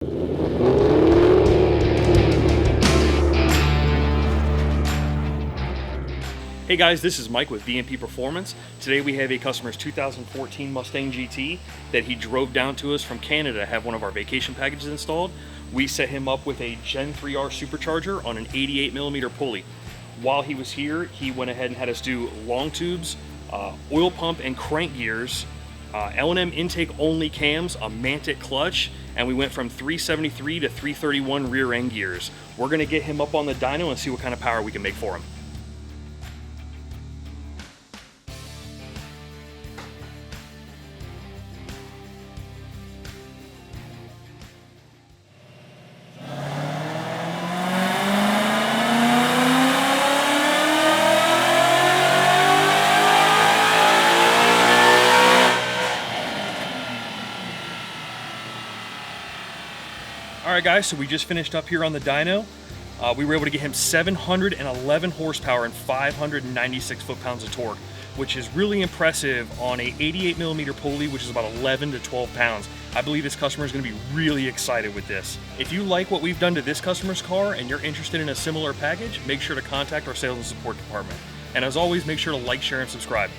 Hey guys, this is Mike with VMP Performance. Today we have a customer's 2014 Mustang GT that he drove down to us from Canada to have one of our vacation packages installed. We set him up with a Gen3R supercharger on an 88mm pulley. While he was here, he went ahead and had us do long tubes, oil pump and crank gears, L&M intake only cams, a Mantic clutch, and we went from 373 to 331 rear end gears. We're gonna get him up on the dyno and see what kind of power we can make for him. Alright guys, so we just finished up here on the dyno. We were able to get him 711 horsepower and 596 foot-pounds of torque, which is really impressive on a 88mm pulley, which is about 11 to 12 pounds. I believe this customer is going to be really excited with this. If you like what we've done to this customer's car and you're interested in a similar package, make sure to contact our sales and support department. And as always, make sure to like, share, and subscribe.